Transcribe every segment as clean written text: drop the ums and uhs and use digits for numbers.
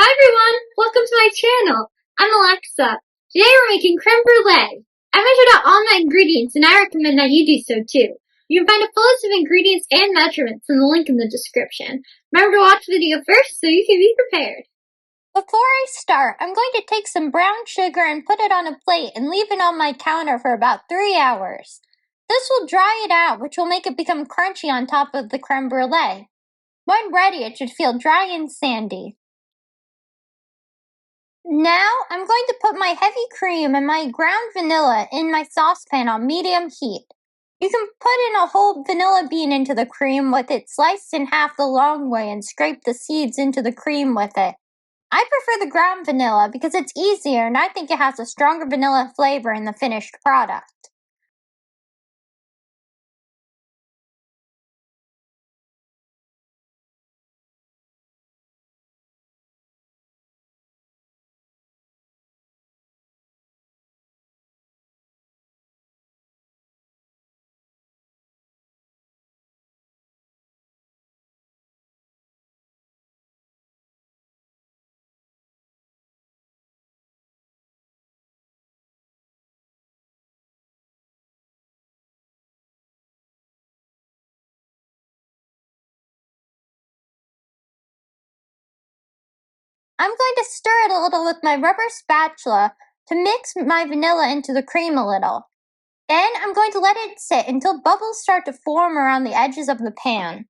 Hi everyone! Welcome to my channel. I'm Alexa. Today we're making creme brulee. I measured out all my ingredients and I recommend that you do so too. You can find a full list of ingredients and measurements in the link in the description. Remember to watch the video first so you can be prepared. Before I start, I'm going to take some brown sugar and put it on a plate and leave it on my counter for about 3 hours. This will dry it out, which will make it become crunchy on top of the creme brulee. When ready, it should feel dry and sandy. Now, I'm going to put my heavy cream and my ground vanilla in my saucepan on medium heat. You can put in a whole vanilla bean into the cream with it sliced in half the long way and scrape the seeds into the cream with it. I prefer the ground vanilla because it's easier and I think it has a stronger vanilla flavor in the finished product. I'm going to stir it a little with my rubber spatula to mix my vanilla into the cream a little. Then I'm going to let it sit until bubbles start to form around the edges of the pan.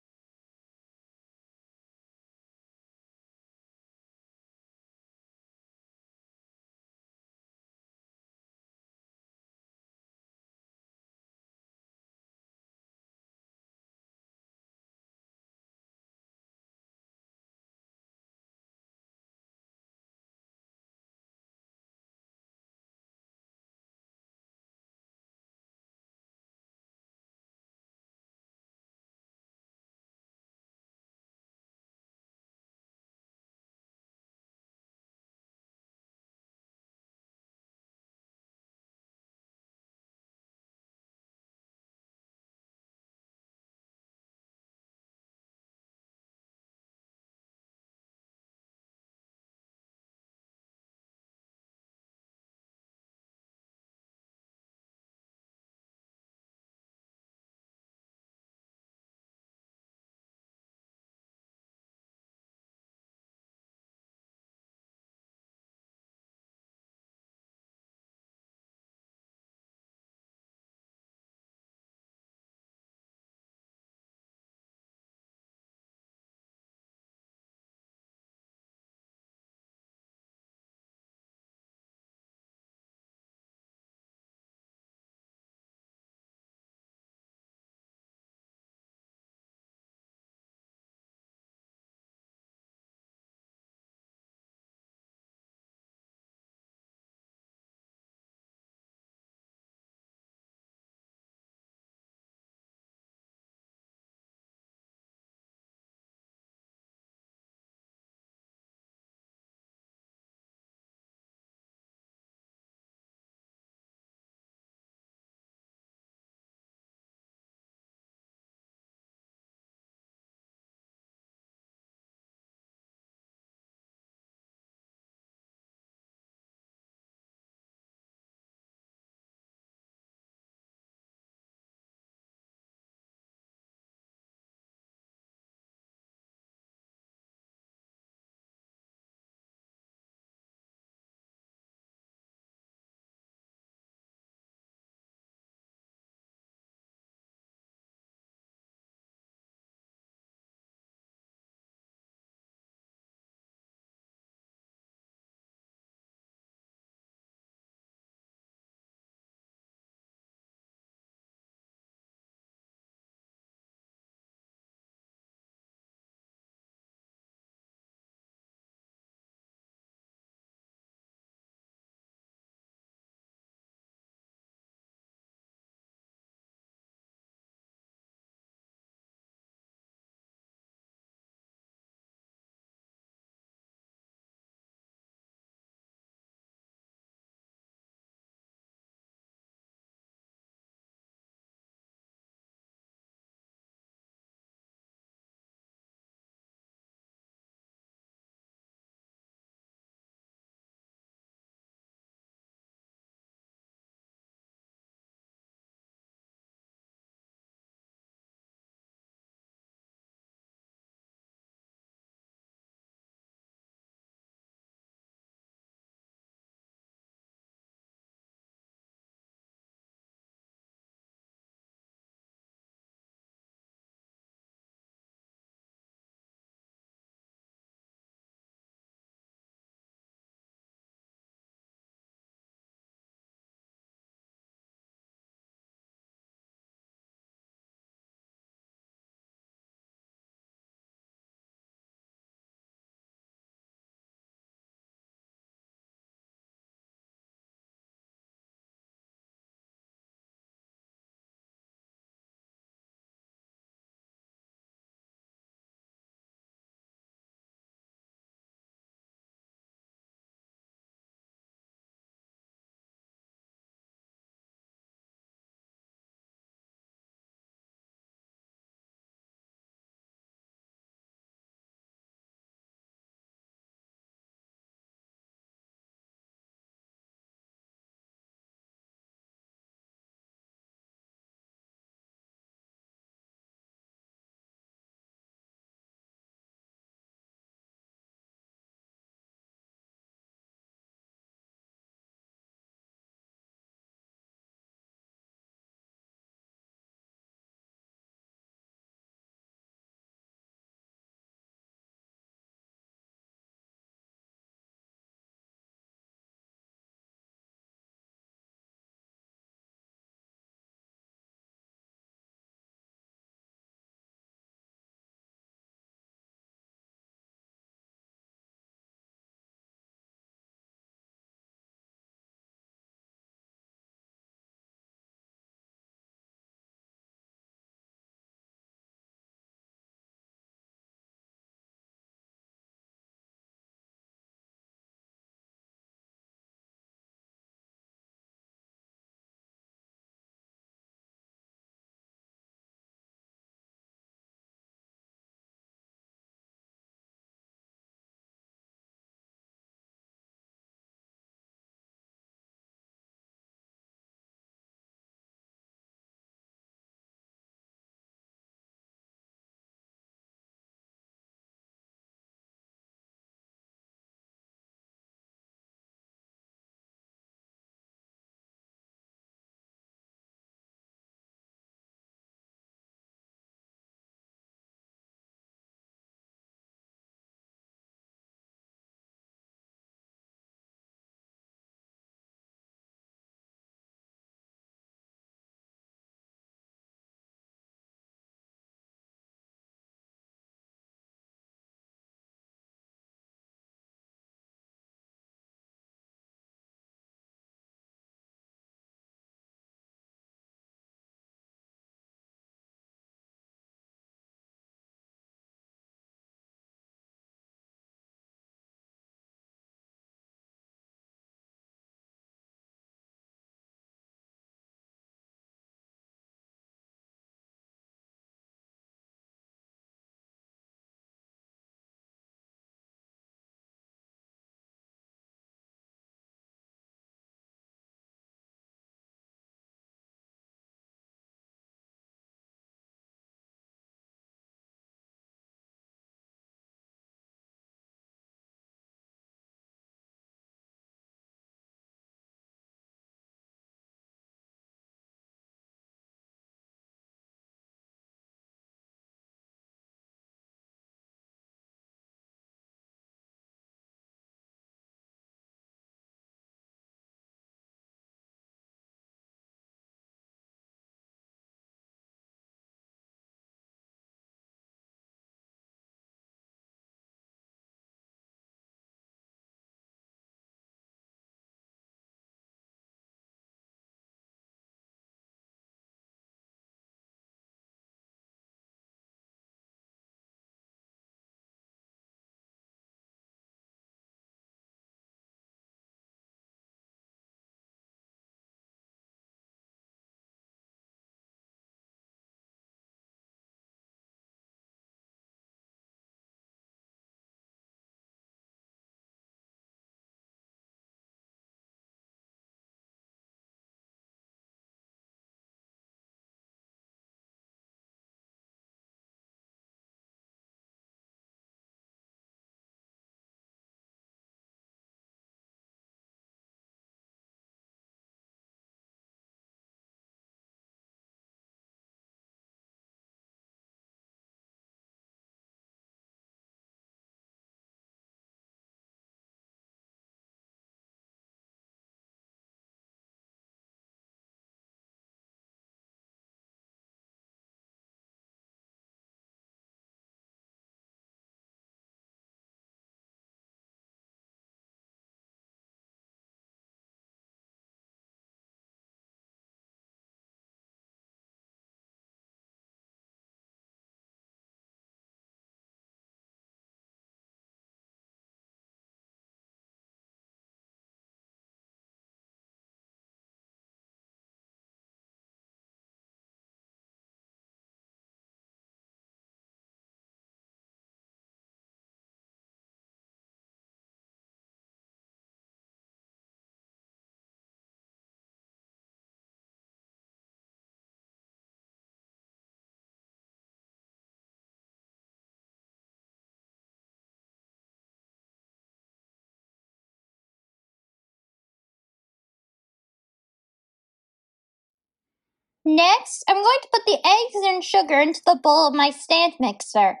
Next, I'm going to put the eggs and sugar into the bowl of my stand mixer.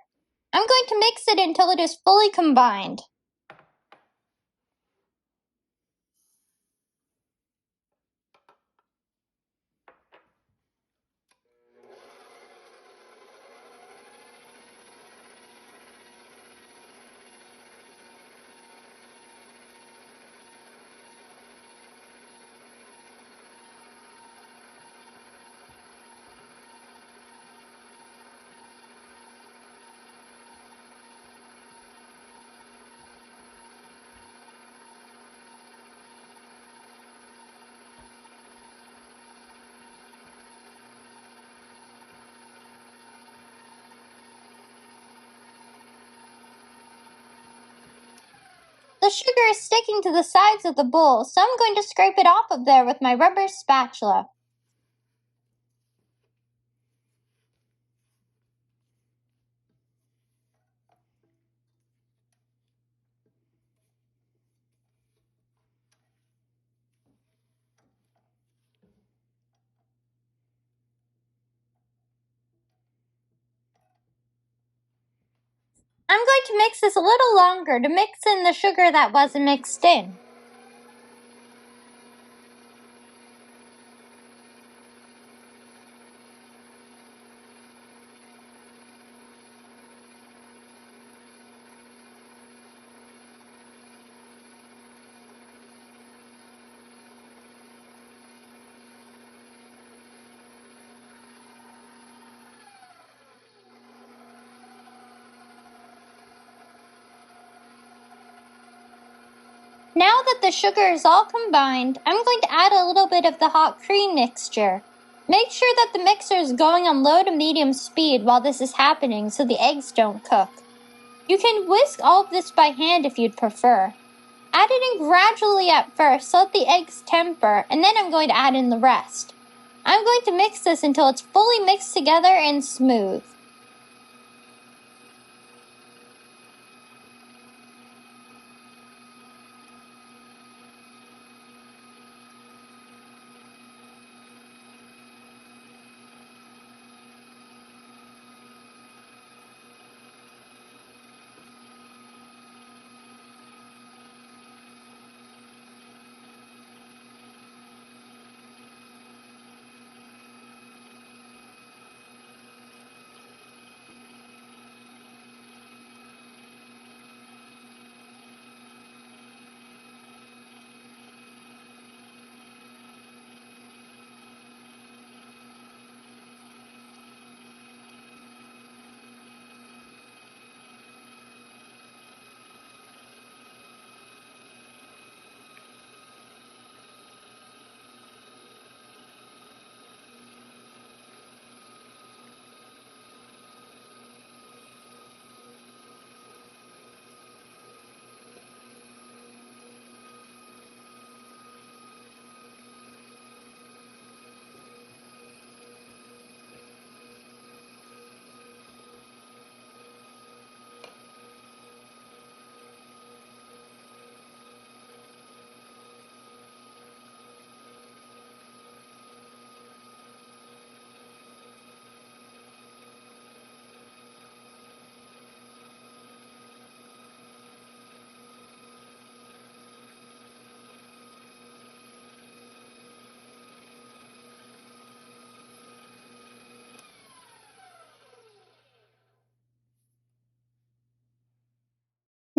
I'm going to mix it until it is fully combined. The sugar is sticking to the sides of the bowl, so I'm going to scrape it off of there with my rubber spatula. I'm going to mix this a little longer to mix in the sugar that wasn't mixed in. Now that the sugar is all combined, I'm going to add a little bit of the hot cream mixture. Make sure that the mixer is going on low to medium speed while this is happening so the eggs don't cook. You can whisk all of this by hand if you'd prefer. Add it in gradually at first so let the eggs temper, and then I'm going to add in the rest. I'm going to mix this until it's fully mixed together and smooth.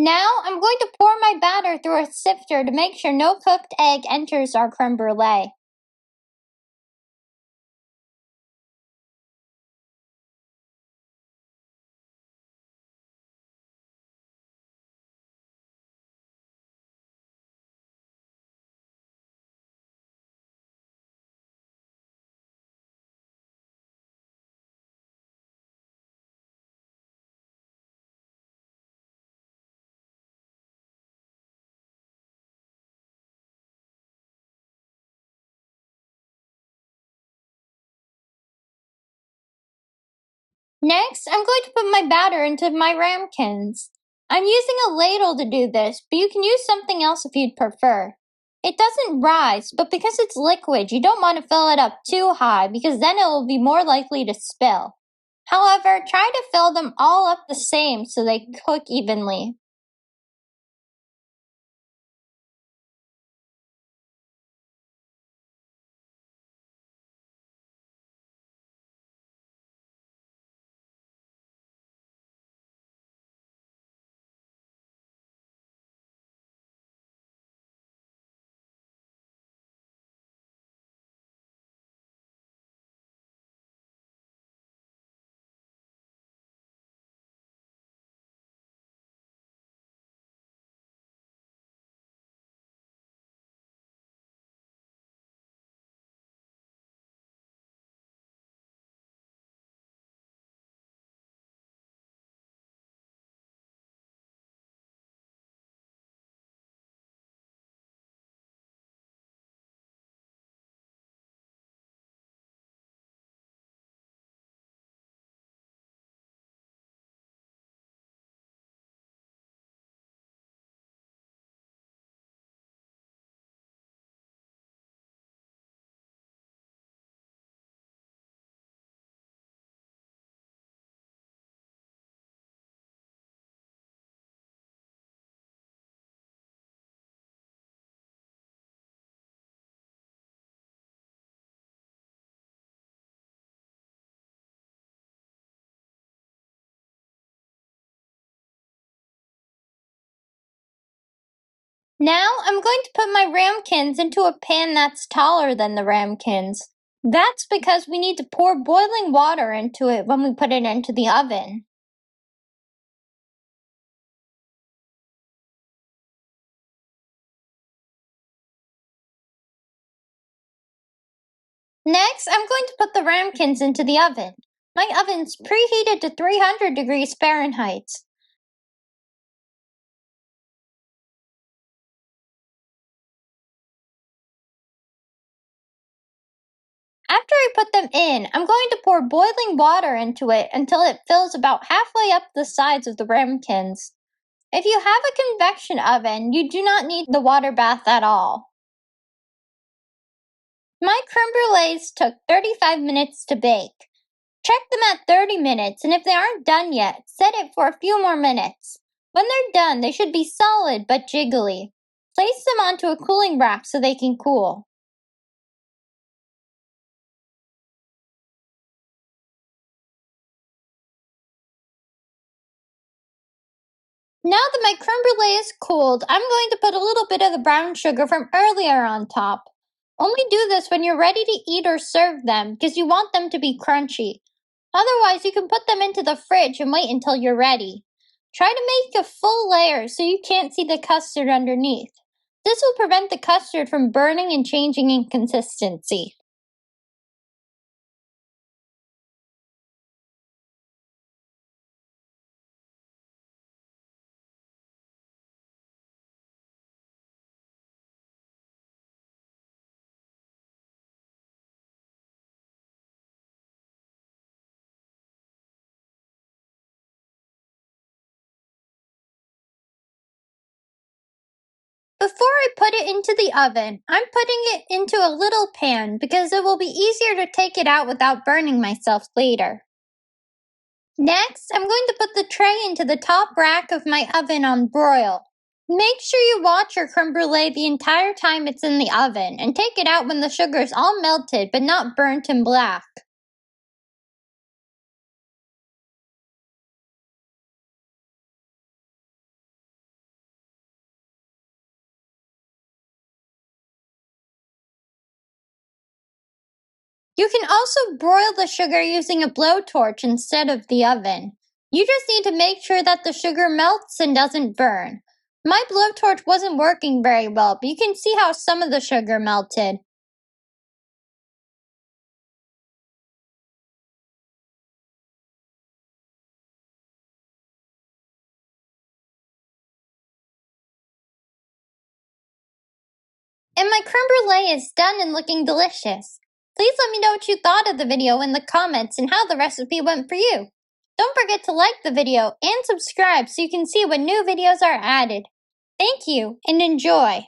Now I'm going to pour my batter through a sifter to make sure no cooked egg enters our creme brulee. Next, I'm going to put my batter into my ramekins. I'm using a ladle to do this, but you can use something else if you'd prefer. It doesn't rise, but because it's liquid, you don't want to fill it up too high because then it will be more likely to spill. However, try to fill them all up the same so they cook evenly. Now I'm going to put my ramekins into a pan that's taller than the ramekins. That's because we need to pour boiling water into it when we put it into the oven. Next, I'm going to put the ramekins into the oven. My oven's preheated to 300 degrees Fahrenheit. After I put them in, I'm going to pour boiling water into it until it fills about halfway up the sides of the ramekins. If you have a convection oven, you do not need the water bath at all. My creme brulees took 35 minutes to bake. Check them at 30 minutes, and if they aren't done yet, set it for a few more minutes. When they're done, they should be solid but jiggly. Place them onto a cooling rack so they can cool. Now that my creme brulee is cooled, I'm going to put a little bit of the brown sugar from earlier on top. Only do this when you're ready to eat or serve them because you want them to be crunchy. Otherwise, you can put them into the fridge and wait until you're ready. Try to make a full layer so you can't see the custard underneath. This will prevent the custard from burning and changing in consistency. Before I put it into the oven, I'm putting it into a little pan because it will be easier to take it out without burning myself later. Next, I'm going to put the tray into the top rack of my oven on broil. Make sure you watch your creme brulee the entire time it's in the oven and take it out when the sugar is all melted but not burnt and black. You can also broil the sugar using a blowtorch instead of the oven. You just need to make sure that the sugar melts and doesn't burn. My blowtorch wasn't working very well, but you can see how some of the sugar melted. And my creme brulee is done and looking delicious. Please let me know what you thought of the video in the comments and how the recipe went for you. Don't forget to like the video and subscribe so you can see when new videos are added. Thank you and enjoy!